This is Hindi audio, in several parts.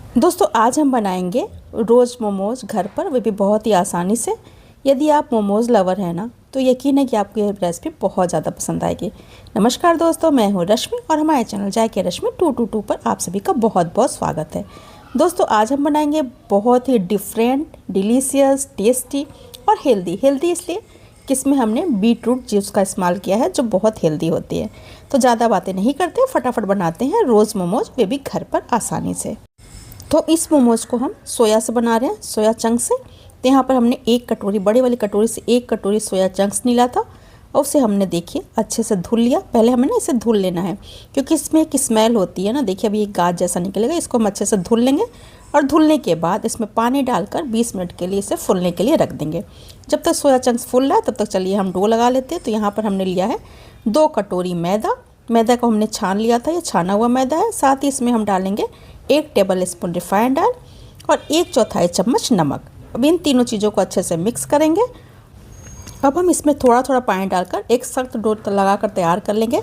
दोस्तों आज हम बनाएंगे रोज़ मोमोज़ घर पर, वो भी बहुत ही आसानी से। यदि आप मोमोज़ लवर हैं ना, तो यकीन है कि आपको ये रेसिपी बहुत ज़्यादा पसंद आएगी। नमस्कार दोस्तों, मैं हूँ रश्मि और हमारे चैनल जायके रश्मि 222 पर आप सभी का बहुत बहुत स्वागत है। दोस्तों आज हम बनाएंगे बहुत ही डिफरेंट, डिलीशियस, टेस्टी और हेल्दी इसलिए कि इसमें हमने बीट रूट जूस का इस्तेमाल किया है जो बहुत हेल्दी होती है। तो ज़्यादा बातें नहीं करते, फटाफट बनाते हैं रोज़ मोमोज़, वे भी घर पर आसानी से। तो इस मोमोज़ को हम सोया से बना रहे हैं, सोया चंक से। तो यहाँ पर हमने एक कटोरी, बड़ी वाली कटोरी से एक कटोरी सोया चंक्स निकाला था और उसे हमने देखिए अच्छे से धुल लिया। पहले हमें ना इसे धुल लेना है क्योंकि इसमें एक स्मेल होती है ना, देखिए अभी एक गाज जैसा निकलेगा, इसको हम अच्छे से धुल लेंगे और धुलने के बाद इसमें पानी डालकर 20 मिनट के लिए इसे फूलने के लिए रख देंगे। जब तक सोया चंक्स फूल रहा है तब तक चलिए हम डो लगा लेते हैं। तो यहाँ पर हमने लिया है 2 कटोरी मैदा को हमने छान लिया था, ये छाना हुआ मैदा है। साथ ही इसमें हम डालेंगे 1 टेबल स्पून रिफाइंड ऑयल और 1/4 चम्मच नमक। अब इन तीनों चीज़ों को अच्छे से मिक्स करेंगे। अब हम इसमें थोड़ा थोड़ा पानी डालकर एक सख्त डो लगाकर तैयार कर लेंगे।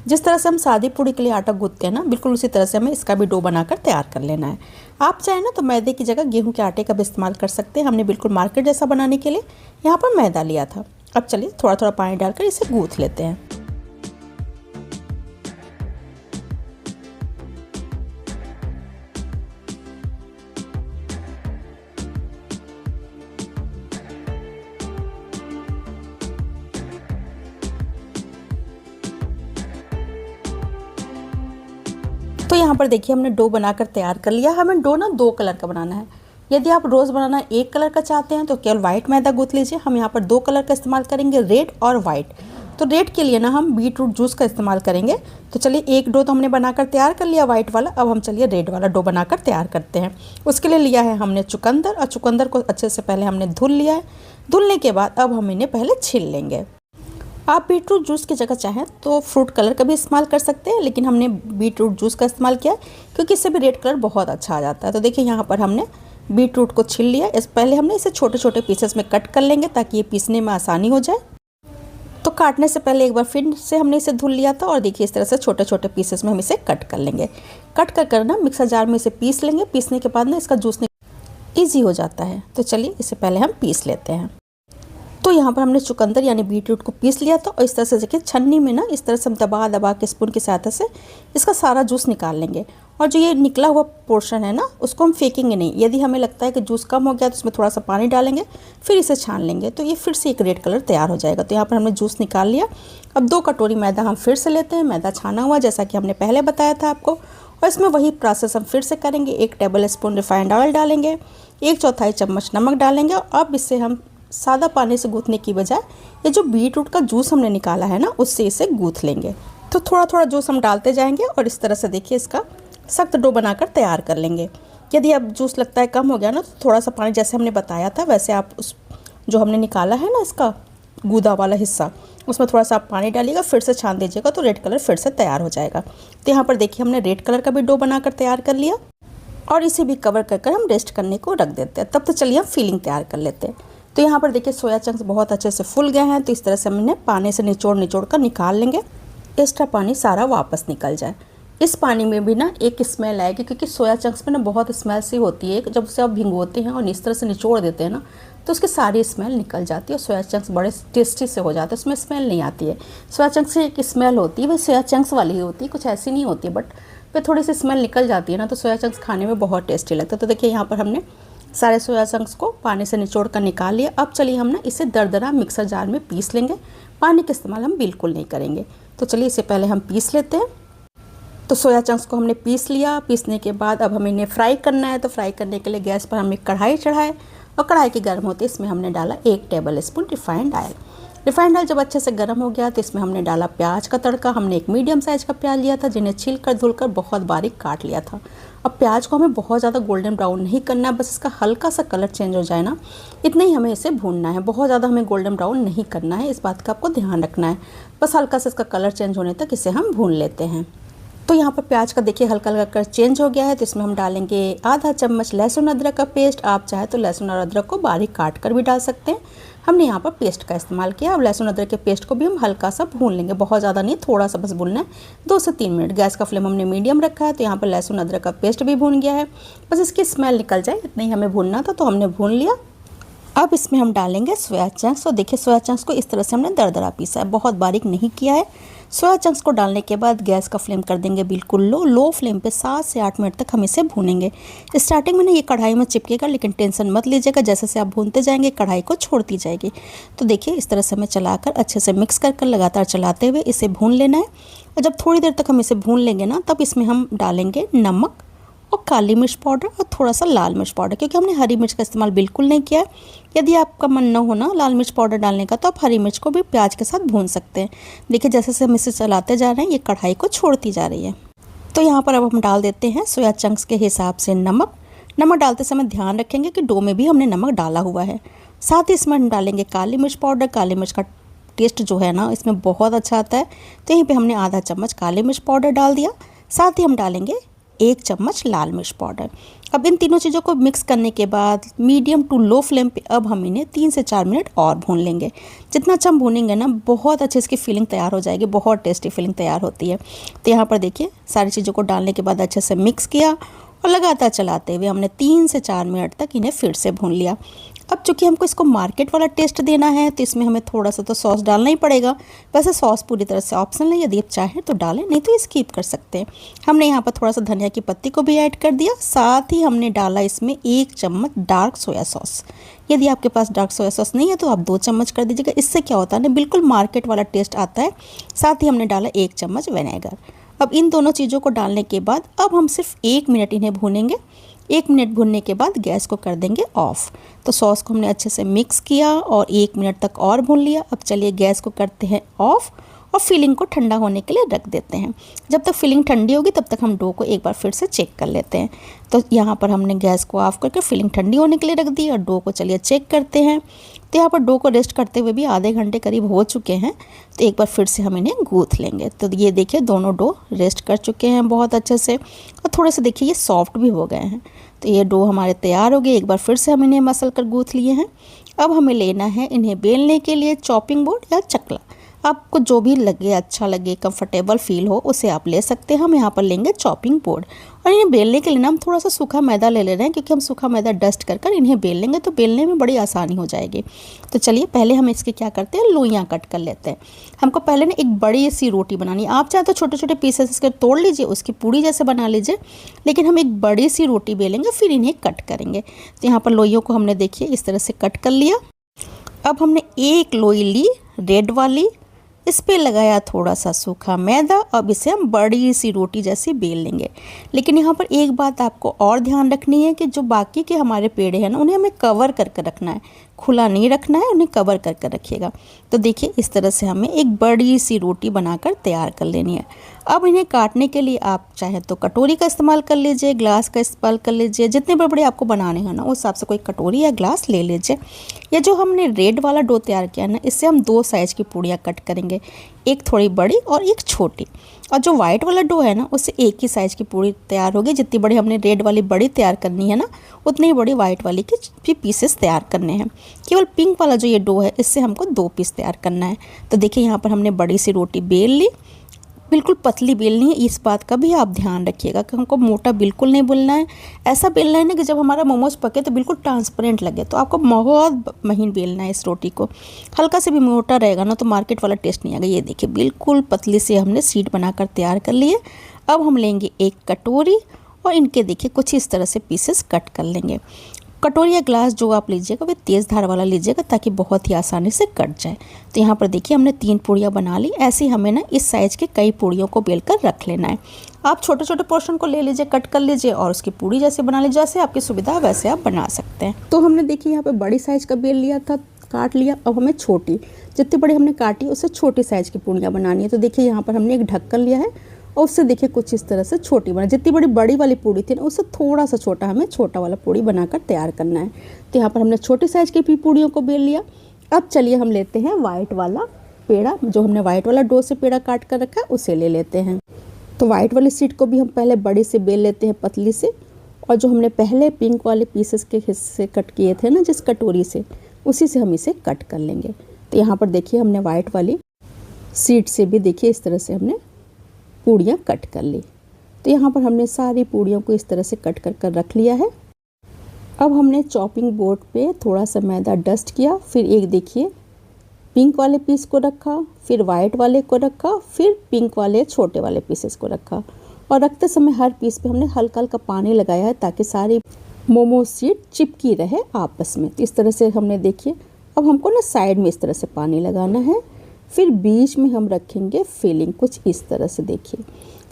जिस तरह से हम सादी पूड़ी के लिए आटा गूंथते हैं ना, बिल्कुल उसी तरह से हमें इसका भी डो बनाकर तैयार कर लेना है। आप चाहें ना तो मैदे की जगह गेहूं के आटे का भी इस्तेमाल कर सकते हैं। हमने बिल्कुल मार्केट जैसा बनाने के लिए यहाँ पर मैदा लिया था। अब चलिए थोड़ा थोड़ा पानी डालकर इसे गूंथ लेते हैं। तो यहाँ पर देखिए हमने डो बनाकर तैयार कर लिया। हमें डो ना 2 कलर का बनाना है। यदि आप रोज़ बनाना 1 कलर का चाहते हैं तो केवल वाइट मैदा गूंथ लीजिए। हम यहाँ पर 2 कलर का इस्तेमाल करेंगे, रेड और वाइट। तो रेड के लिए ना हम बीट रूट जूस का इस्तेमाल करेंगे। तो चलिए एक डो तो हमने बनाकर तैयार कर लिया वाइट वाला। अब हम चलिए रेड वाला डो बनाकर तैयार करते हैं। उसके लिए लिया है हमने चुकंदर और चुकंदर को अच्छे से पहले हमने धुल लिया है। धुलने के बाद अब हम इन्हें पहले छील लेंगे। आप बीटरूट जूस की जगह चाहें तो फ्रूट कलर का भी इस्तेमाल कर सकते हैं, लेकिन हमने बीटरूट जूस का इस्तेमाल किया क्योंकि इससे भी रेड कलर बहुत अच्छा आ जाता है। तो देखिए यहाँ पर हमने बीटरूट को छील लिया। पहले हमने इसे छोटे छोटे पीसेस में कट कर लेंगे ताकि ये पीसने में आसानी हो जाए। तो काटने से पहले एक बार फिर से हमने इसे धुल लिया था और देखिए इस तरह से छोटे छोटे पीसेस में हम इसे कट कर लेंगे। कट कर ना मिक्सर जार में इसे पीस लेंगे। पीसने के बाद ना इसका जूस ईजी हो जाता है। तो चलिए इसे पहले हम पीस लेते हैं। तो यहाँ पर हमने चुकंदर यानी बीटरूट को पीस लिया था और इस तरह से देखिए छन्नी में ना इस तरह से हम दबा दबा के स्पून की सहायता से इसका सारा जूस निकाल लेंगे। और जो ये निकला हुआ पोर्शन है ना, उसको हम फेंकेंगे नहीं। यदि हमें लगता है कि जूस कम हो गया तो उसमें थोड़ा सा पानी डालेंगे, फिर इसे छान लेंगे तो ये फिर से एक रेड कलर तैयार हो जाएगा। तो यहाँ पर हमने जूस निकाल लिया। अब 2 कटोरी मैदा हम फिर से लेते हैं, मैदा छाना हुआ जैसा कि हमने पहले बताया था आपको। और इसमें वही प्रोसेस हम फिर से करेंगे। 1 टेबल स्पून रिफाइंड ऑयल डालेंगे, 1/4 चम्मच नमक डालेंगे। और अब इसे हम सादा पानी से गूँथने की बजाय ये जो बीट रूट का जूस हमने निकाला है ना, उससे इसे गूँथ लेंगे। तो थोड़ा थोड़ा जूस हम डालते जाएंगे और इस तरह से देखिए इसका सख्त डो बनाकर तैयार कर लेंगे। यदि अब जूस लगता है कम हो गया ना, तो थोड़ा सा पानी जैसे हमने बताया था वैसे आप उस जो हमने निकाला है ना इसका गूदा वाला हिस्सा, उसमें थोड़ा सा आप पानी डालिएगा, फिर से छान दीजिएगा तो रेड कलर फिर से तैयार हो जाएगा। तो यहाँ पर देखिए हमने रेड कलर का भी डो बनाकर तैयार कर लिया और इसे भी कवर कर हम रेस्ट करने को रख देते हैं। तब तो चलिए हम फिलिंग तैयार कर लेते हैं। तो यहाँ पर देखिए सोया चंक्स बहुत अच्छे से फूल गए हैं। तो इस तरह से हम इन्हें पानी से निचोड़ कर निकाल लेंगे, एक्स्ट्रा पानी सारा वापस निकल जाए। इस पानी में भी ना एक स्मेल आएगी क्योंकि सोया चंक्स में ना बहुत स्मेल सी होती है। जब उसे आप भिंगोते हैं और इस तरह से निचोड़ देते हैं ना, तो उसकी सारी स्मेल निकल जाती है और सोया चंक्स बड़े टेस्टी से हो जाते हैं। उसमें स्मेल नहीं आती है। सोया चंक्स से एक स्मेल होती है, वह सोया चंक्स वाली ही होती है, कुछ ऐसी नहीं होती है, बट पे थोड़ी सी स्मेल निकल जाती है ना, तो सोया चंक्स खाने में बहुत टेस्टी लगता है। तो देखिए यहाँ पर हमने सारे सोया चंक्स को पानी से निचोड़ कर निकाल लिया। अब चलिए हम ना इसे दरदरा मिक्सर जार में पीस लेंगे। पानी का इस्तेमाल हम बिल्कुल नहीं करेंगे। तो चलिए इसे पहले हम पीस लेते हैं। तो सोया चंक्स को हमने पीस लिया। पीसने के बाद अब हमें इन्हें फ्राई करना है। तो फ्राई करने के लिए गैस पर हम एक कढ़ाई चढ़ाए और कढ़ाई के गर्म होते इसमें हमने डाला 1 table spoon refined oil. Refined oil जब अच्छे से गर्म हो गया तो इसमें हमने डाला प्याज का तड़का। हमने एक मीडियम साइज़ का प्याज लिया था जिन्हें छील कर धुल कर बहुत बारीक काट लिया था। अब प्याज को हमें बहुत ज़्यादा गोल्डन ब्राउन नहीं करना है, बस इसका हल्का सा कलर चेंज हो जाए ना, इतना ही हमें इसे भूनना है। बहुत ज़्यादा हमें गोल्डन ब्राउन नहीं करना है, इस बात का आपको ध्यान रखना है। बस हल्का सा इसका कलर चेंज होने तक इसे हम भून लेते हैं। तो यहाँ पर प्याज का देखिए हल्का हल्का कलर चेंज हो गया है। तो इसमें हम डालेंगे आधा चम्मच लहसुन अदरक का पेस्ट। आप चाहे तो लहसुन और अदरक को बारीक काट कर भी डाल सकते हैं। हमने यहाँ पर पेस्ट का इस्तेमाल किया। अब लहसुन अदरक के पेस्ट को भी हम हल्का सा भून लेंगे, बहुत ज़्यादा नहीं, थोड़ा सा बस भूनना है, 2 से 3 मिनट। गैस का फ्लेम हमने मीडियम रखा है। तो यहाँ पर लहसुन अदरक का पेस्ट भी भून गया है, बस इसकी स्मेल निकल जाए इतना ही हमें भूनना था, तो हमने भून लिया। अब इसमें हम डालेंगे सोया चंक्स। और देखिए सोया चंक्स को इस तरह से हमने दरदरा पीसा है, बहुत बारीक नहीं किया है। सोया चंक्स को डालने के बाद गैस का फ्लेम कर देंगे बिल्कुल लो फ्लेम पे 7 से 8 मिनट तक हम इसे भूनेंगे। स्टार्टिंग में ना ये कढ़ाई में चिपकेगा, लेकिन टेंशन मत लीजिएगा, जैसे जैसे आप भूनते जाएंगे कढ़ाई को छोड़ती जाएगी। तो देखिए इस तरह से हमें चलाकर अच्छे से मिक्स कर लगातार चलाते हुए इसे भून लेना है। और जब थोड़ी देर तक हम इसे भून लेंगे ना, तब इसमें हम डालेंगे नमक और काली मिर्च पाउडर और थोड़ा सा लाल मिर्च पाउडर, क्योंकि हमने हरी मिर्च का इस्तेमाल बिल्कुल नहीं किया है। यदि आपका मन न हो ना लाल मिर्च पाउडर डालने का, तो आप हरी मिर्च को भी प्याज के साथ भून सकते हैं। देखिए जैसे जैसे हम इसे चलाते जा रहे हैं, ये कढ़ाई को छोड़ती जा रही है। तो यहाँ पर अब हम डाल देते हैं सोया चंक्स के हिसाब से नमक। नमक डालते समय ध्यान रखेंगे कि डो में भी हमने नमक डाला हुआ है। साथ ही इसमें हम डालेंगे काली मिर्च पाउडर। काली मिर्च का टेस्ट जो है ना इसमें बहुत अच्छा आता है, तो यहीं पर हमने आधा चम्मच काली मिर्च पाउडर डाल दिया। साथ ही हम डालेंगे 1 चम्मच लाल मिर्च पाउडर। अब इन तीनों चीज़ों को मिक्स करने के बाद मीडियम टू लो फ्लेम पे अब हम इन्हें 3 से 4 मिनट और भून लेंगे। जितना अच्छा हम भूनेंगे ना, बहुत अच्छी इसकी फीलिंग तैयार हो जाएगी, बहुत टेस्टी फीलिंग तैयार होती है। तो यहाँ पर देखिए सारी चीज़ों को डालने के बाद अच्छे से मिक्स किया और लगातार चलाते हुए हमने 3 से 4 मिनट तक इन्हें फिर से भून लिया। अब चूँकि हमको इसको मार्केट वाला टेस्ट देना है, तो इसमें हमें थोड़ा सा तो सॉस डालना ही पड़ेगा। वैसे सॉस पूरी तरह से ऑप्शनल है, यदि आप चाहें तो डालें, नहीं तो स्किप कर सकते हैं। हमने यहाँ पर थोड़ा सा धनिया की पत्ती को भी ऐड कर दिया। साथ ही हमने डाला इसमें 1 चम्मच डार्क सोया सॉस। यदि आपके पास डार्क सोया सॉस नहीं है तो आप 2 चम्मच कर दीजिएगा। इससे क्या होता है ना, बिल्कुल मार्केट वाला टेस्ट आता है। साथ ही हमने डाला 1 चम्मच विनेगर। अब इन दोनों चीज़ों को डालने के बाद अब हम सिर्फ 1 मिनट इन्हें भूनेंगे। 1 मिनट भूनने के बाद गैस को कर देंगे ऑफ़। तो सॉस को हमने अच्छे से मिक्स किया और 1 मिनट तक और भून लिया। अब चलिए गैस को करते हैं ऑफ़ और फिलिंग को ठंडा होने के लिए रख देते हैं। जब तक फिलिंग ठंडी होगी तब तक हम डो को एक बार फिर से चेक कर लेते हैं। तो यहाँ पर हमने गैस को ऑफ करके फिलिंग ठंडी होने के लिए रख दी और डो को चलिए चेक करते हैं। तो यहाँ पर डो को रेस्ट करते हुए भी आधे घंटे करीब हो चुके हैं। तो एक बार फिर से हम इन्हें गूँथ लेंगे। तो ये देखिए दोनों डो रेस्ट कर चुके हैं बहुत अच्छे से, और थोड़े से देखिए ये सॉफ्ट भी हो गए हैं। तो ये डो हमारे तैयार हो गए। एक बार फिर से हम इन्हें मसल कर गूँथ लिए हैं। अब हमें लेना है इन्हें बेलने के लिए चॉपिंग बोर्ड या चकला। आपको जो भी लगे, अच्छा लगे, कंफर्टेबल फील हो, उसे आप ले सकते हैं। हम यहाँ पर लेंगे चॉपिंग बोर्ड और इन्हें बेलने के लिए ना हम थोड़ा सा सूखा मैदा ले रहे हैं, क्योंकि हम सूखा मैदा डस्ट कर कर इन्हें बेल लेंगे तो बेलने में बड़ी आसानी हो जाएगी। तो चलिए पहले हम इसके क्या करते हैं, लोइयाँ कट कर लेते हैं। हमको पहले ना एक बड़ी सी रोटी बनानी है। आप चाहे तो छोटे छोटे पीसेस इसके तोड़ लीजिए, उसकी पूड़ी जैसे बना लीजिए, लेकिन हम एक बड़ी सी रोटी बेलेंगे फिर इन्हें कट करेंगे। तो यहाँ पर लोइयों को हमने देखिए इस तरह से कट कर लिया। अब हमने एक लोई ली रेड वाली, इस पे लगाया थोड़ा सा सूखा मैदा। अब इसे हम बड़ी सी रोटी जैसी बेल लेंगे। लेकिन यहाँ पर एक बात आपको और ध्यान रखनी है कि जो बाकी के हमारे पेड़े हैं ना, उन्हें हमें कवर करके रखना है, खुला नहीं रखना है, उन्हें कवर करके रखिएगा। तो देखिए इस तरह से हमें एक बड़ी सी रोटी बनाकर तैयार कर लेनी है। अब इन्हें काटने के लिए आप चाहे तो कटोरी का इस्तेमाल कर लीजिए, ग्लास का इस्तेमाल कर लीजिए, जितने बड़े बड़े आपको बनाने हैं ना उस हिसाब से कोई कटोरी या ग्लास ले लीजिए। या जो हमने रेड वाला डो तैयार किया ना, इससे हम 2 साइज़ की पूड़ियाँ कट करेंगे, एक थोड़ी बड़ी और एक छोटी। और जो वाइट वाला डो है ना, उससे एक ही साइज़ की पूड़ी तैयार होगी। जितनी बड़ी हमने रेड वाली बड़ी तैयार करनी है ना, उतनी ही बड़ी वाइट वाली के भी पीसेस तैयार करने हैं। केवल पिंक वाला जो ये डो है, इससे हमको 2 पीस तैयार करना है। तो देखिए यहाँ पर हमने बड़ी सी रोटी बेल ली। बिल्कुल पतली बेलनी है, इस बात का भी आप ध्यान रखिएगा कि हमको मोटा बिल्कुल नहीं बेलना है। ऐसा बेलना है ना कि जब हमारा मोमोज पके तो बिल्कुल ट्रांसपेरेंट लगे। तो आपको बहुत महीन बेलना है इस रोटी को। हल्का से भी मोटा रहेगा ना तो मार्केट वाला टेस्ट नहीं आएगा। ये देखिए बिल्कुल पतली से हमने शीट बनाकर तैयार कर लिए। अब हम लेंगे एक कटोरी और इनके देखिए कुछ इस तरह से पीसेस कट कर लेंगे। कटोरी या ग्लास जो आप लीजिएगा वे तेज़ धार वाला लीजिएगा, ताकि बहुत ही आसानी से कट जाए। तो यहाँ पर देखिए हमने 3 पूड़ियाँ बना ली। ऐसे ही हमें ना इस साइज़ के कई पूड़ियों को बेल कर रख लेना है। आप छोटे छोटे पोर्शन को ले लीजिए, कट कर लीजिए और उसकी पूड़ी जैसे बना लीजिए, जैसे आपकी सुविधा वैसे आप बना सकते हैं। तो हमने देखिए यहाँ पर बड़ी साइज़ का बेल लिया था, काट लिया। अब हमें छोटी, जितनी बड़ी हमने काटी उससे छोटी साइज़ की पूड़ियाँ बनानी है। तो देखिए यहाँ पर हमने एक ढक्कन लिया है और उससे देखिए कुछ इस तरह से छोटी बना। जितनी बड़ी वाली पूड़ी थी ना, उससे थोड़ा सा छोटा हमें छोटा वाला पूड़ी बनाकर तैयार करना है। तो यहाँ पर हमने छोटी साइज़ की पूड़ियों को बेल लिया। अब चलिए हम लेते हैं वाइट वाला पेड़ा, जो हमने वाइट वाला डो से पेड़ा काट कर रखा है उसे ले लेते हैं। तो वाइट वाली शीट को भी हम पहले बड़ी से बेल लेते हैं पतली से, और जो हमने पहले पिंक वाले पीसेस के हिस्से कट किए थे ना जिस कटोरी से, उसी से हम इसे कट कर लेंगे। तो यहाँ पर देखिए हमने वाइट वाली शीट से भी देखिए इस तरह से हमने पूड़ियाँ कट कर ली। तो यहाँ पर हमने सारी पूड़ियों को इस तरह से कट कर कर रख लिया है। अब हमने चॉपिंग बोर्ड पे थोड़ा सा मैदा डस्ट किया, फिर एक देखिए पिंक वाले पीस को रखा, फिर वाइट वाले को रखा, फिर पिंक वाले छोटे वाले पीसेस को रखा, और रखते समय हर पीस पे हमने हल्का हल्का पानी लगाया है ताकि सारी मोमो शीट चिपकी रहे आपस में। तो इस तरह से हमने देखिए, अब हमको ना साइड में इस तरह से पानी लगाना है, फिर बीच में हम रखेंगे फिलिंग कुछ इस तरह से। देखिए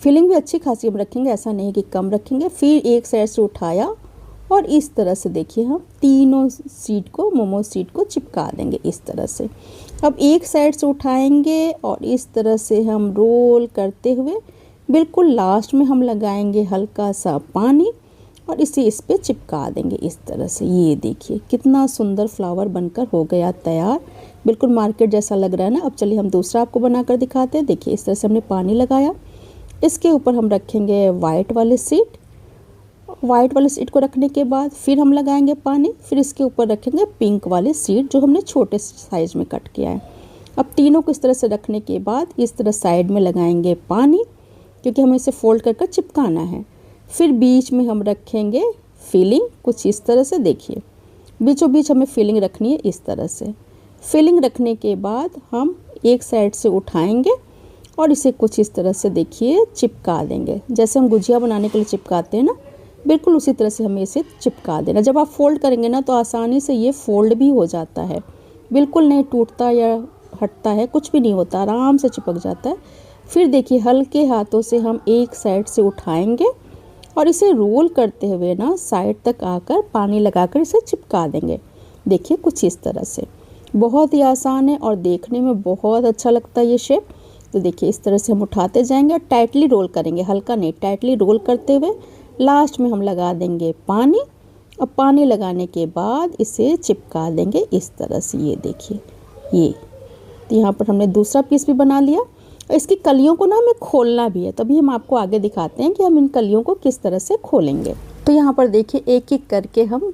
फिलिंग भी अच्छी खासी हम रखेंगे, ऐसा नहीं कि कम रखेंगे। फिर एक साइड से उठाया और इस तरह से देखिए हम तीनों शीट को, मोमो शीट को चिपका देंगे इस तरह से। अब एक साइड से उठाएंगे और इस तरह से हम रोल करते हुए बिल्कुल लास्ट में हम लगाएंगे हल्का सा पानी और इसे इस पे चिपका देंगे इस तरह से। ये देखिए कितना सुंदर फ्लावर बनकर हो गया तैयार, बिल्कुल मार्केट जैसा लग रहा है ना। अब चलिए हम दूसरा आपको बनाकर दिखाते हैं। देखिए इस तरह से हमने पानी लगाया, इसके ऊपर हम रखेंगे वाइट वाली शीट। वाइट वाली शीट को रखने के बाद फिर हम लगाएंगे पानी, फिर इसके ऊपर रखेंगे पिंक वाली शीट जो हमने छोटे साइज में कट किया है। अब तीनों को इस तरह से रखने के बाद इस तरह साइड में लगाएंगे पानी, क्योंकि हमें इसे फोल्ड कर कर चिपकाना है। फिर बीच में हम रखेंगे फिलिंग कुछ इस तरह से। देखिए बीचों बीच हमें फिलिंग रखनी है इस तरह से। फिलिंग रखने के बाद हम एक साइड से उठाएंगे और इसे कुछ इस तरह से देखिए चिपका देंगे, जैसे हम गुजिया बनाने के लिए चिपकाते हैं ना, बिल्कुल उसी तरह से हमें इसे चिपका देना। जब आप फोल्ड करेंगे ना तो आसानी से ये फोल्ड भी हो जाता है, बिल्कुल नहीं टूटता या हटता है, कुछ भी नहीं होता, आराम से चिपक जाता है। फिर देखिए हल्के हाथों से हम एक साइड से उठाएंगे और इसे रोल करते हुए ना साइड तक आकर पानी लगाकर इसे चिपका देंगे। देखिए कुछ इस तरह से, बहुत ही आसान है और देखने में बहुत अच्छा लगता है ये शेप। तो देखिए इस तरह से हम उठाते जाएंगे और टाइटली रोल करेंगे, हल्का नहीं, टाइटली रोल करते हुए लास्ट में हम लगा देंगे पानी। और पानी लगाने के बाद इसे चिपका देंगे इस तरह से। ये देखिए ये, तो यहाँ पर हमने दूसरा पीस भी बना लिया। इसकी कलियों को ना हमें खोलना भी है, तभी हम आपको आगे दिखाते हैं कि हम इन कलियों को किस तरह से खोलेंगे। तो यहाँ पर देखिए एक एक करके हम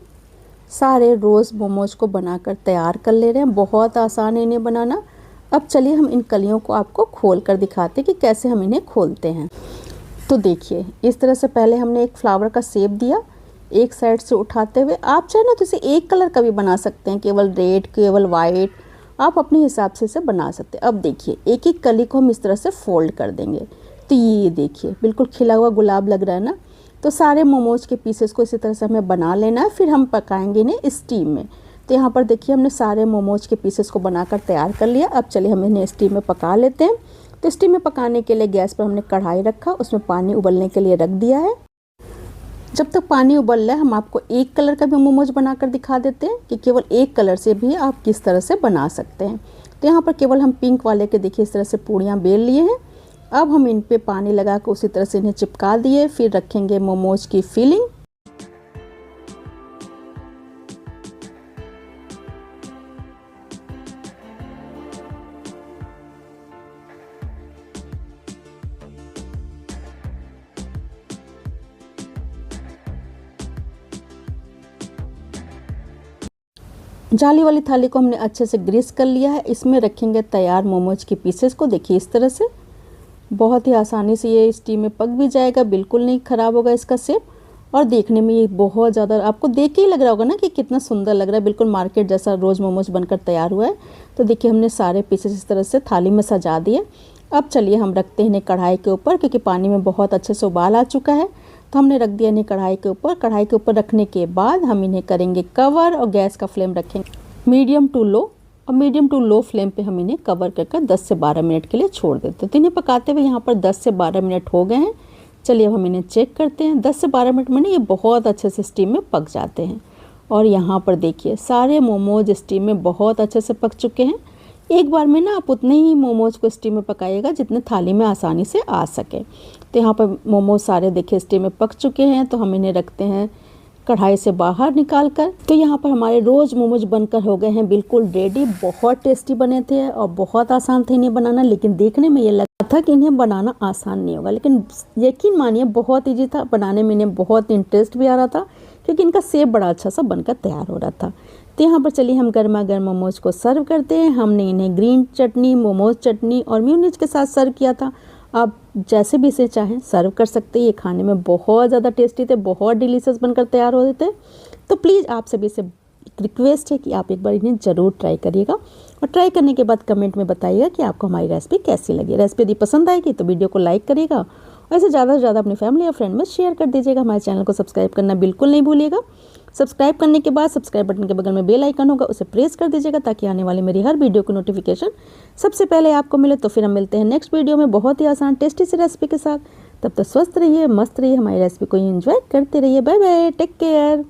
सारे रोज़ मोमोज को बनाकर तैयार कर ले रहे हैं। बहुत आसान है इन्हें बनाना। अब चलिए हम इन कलियों को आपको खोल कर दिखाते हैं कि कैसे हम इन्हें खोलते हैं। तो देखिए इस तरह से पहले हमने एक फ्लावर का शेप दिया, एक साइड से उठाते हुए। आप चाहे ना तो इसे एक कलर का भी बना सकते हैं, केवल रेड, केवल वाइट, आप अपने हिसाब से इसे बना सकते हैं। अब देखिए एक एक कली को हम इस तरह से फोल्ड कर देंगे। तो ये देखिए बिल्कुल खिला हुआ गुलाब लग रहा है ना। तो सारे मोमोज के पीसेस को इसी तरह से हमें बना लेना है, फिर हम पकाएंगे इन्हें स्टीम में। तो यहाँ पर देखिए हमने सारे मोमोज के पीसेस को बनाकर तैयार कर लिया। अब चलिए हम इन्हें स्टीम में पका लेते हैं। तो स्टीम में पकाने के लिए गैस पर हमने कढ़ाई रखा, उसमें पानी उबलने के लिए रख दिया है। जब तक पानी उबल रहा है हम आपको एक कलर का भी मोमोज बनाकर दिखा देते हैं कि केवल एक कलर से भी आप किस तरह से बना सकते हैं। तो यहाँ पर केवल हम पिंक वाले के देखिए इस तरह से पूड़ियाँ बेल लिए हैं। अब हम इन पे पानी लगा कर उसी तरह से इन्हें चिपका दिए। फिर रखेंगे मोमोज की फिलिंग। जाली वाली थाली को हमने अच्छे से ग्रीस कर लिया है। इसमें रखेंगे तैयार मोमोज के पीसेस को। देखिए इस तरह से बहुत ही आसानी से ये स्टीम में पक भी जाएगा, बिल्कुल नहीं ख़राब होगा इसका शेप। और देखने में ये बहुत ज़्यादा, आपको देख के ही लग रहा होगा ना कि कितना सुंदर लग रहा है, बिल्कुल मार्केट जैसा रोज़ मोमोज बनकर तैयार हुआ है। तो देखिए हमने सारे पीसेस इस तरह से थाली में सजा दिए। अब चलिए हम रखते हैं इन्हें कढ़ाई के ऊपर, क्योंकि पानी में बहुत अच्छे से उबाल आ चुका है। तो हमने रख दिया इन्हें कढ़ाई के ऊपर। कढ़ाई के ऊपर रखने के बाद हम इन्हें करेंगे कवर और गैस का फ्लेम रखेंगे मीडियम टू लो। और मीडियम टू लो फ्लेम पे हम इन्हें कवर करके 10 से 12 मिनट के लिए छोड़ देते हैं। तो इन्हें पकाते हुए यहाँ पर 10 से 12 मिनट हो गए हैं। चलिए अब हम इन्हें चेक करते हैं। 10 से 12 मिनट में ना ये बहुत अच्छे से स्टीम में पक जाते हैं। और यहाँ पर देखिए सारे मोमोज स्टीम में बहुत अच्छे से पक चुके हैं। एक बार में ना आप उतने ही मोमोज को स्टीम में पकाइएगा जितने थाली में आसानी से आ सके। तो यहाँ पर मोमोज सारे देखिए स्टीम में पक चुके हैं। तो हम इन्हें रखते हैं कढ़ाई से बाहर निकाल कर। तो यहाँ पर हमारे रोज़ मोमोज बनकर हो गए हैं बिल्कुल रेडी। बहुत टेस्टी बने थे और बहुत आसान थे इन्हें बनाना, लेकिन देखने में ये लगा था कि इन्हें बनाना आसान नहीं होगा, लेकिन यकीन मानिए बहुत ईजी था बनाने में। इन्हें बहुत इंटरेस्ट भी आ रहा था क्योंकि इनका शेप बड़ा अच्छा सा बनकर तैयार हो रहा था। तो यहाँ पर चलिए हम गर्मा गर्म मोमोज को सर्व करते हैं। हमने इन्हें ग्रीन चटनी, मोमोज चटनी और म्यूनीज के साथ सर्व किया था। आप जैसे भी इसे चाहें सर्व कर सकते हैं। ये खाने में बहुत ज़्यादा टेस्टी थे, बहुत डिलीशियस बनकर तैयार हो रहे थे। तो प्लीज़ आप सभी से रिक्वेस्ट है कि आप एक बार इन्हें ज़रूर ट्राई करिएगा और ट्राई करने के बाद कमेंट में बताइएगा कि आपको हमारी रेसिपी कैसी लगी। रेसिपी यदि पसंद आएगी तो वीडियो को लाइक करिएगा और इसे ज़्यादा से ज़्यादा अपनी फैमिली और फ्रेंड में शेयर कर दीजिएगा। हमारे चैनल को सब्सक्राइब करना बिल्कुल नहीं भूलिएगा। सब्सक्राइब करने के बाद सब्सक्राइब बटन के बगल में बेल आइकन होगा, उसे प्रेस कर दीजिएगा ताकि आने वाली मेरी हर वीडियो की नोटिफिकेशन सबसे पहले आपको मिले। तो फिर हम मिलते हैं नेक्स्ट वीडियो में बहुत ही आसान टेस्टी सी रेसिपी के साथ। तब तक स्वस्थ रहिए, मस्त रहिए, हमारी रेसिपी को एंजॉय करते रहिए। Bye bye, take care.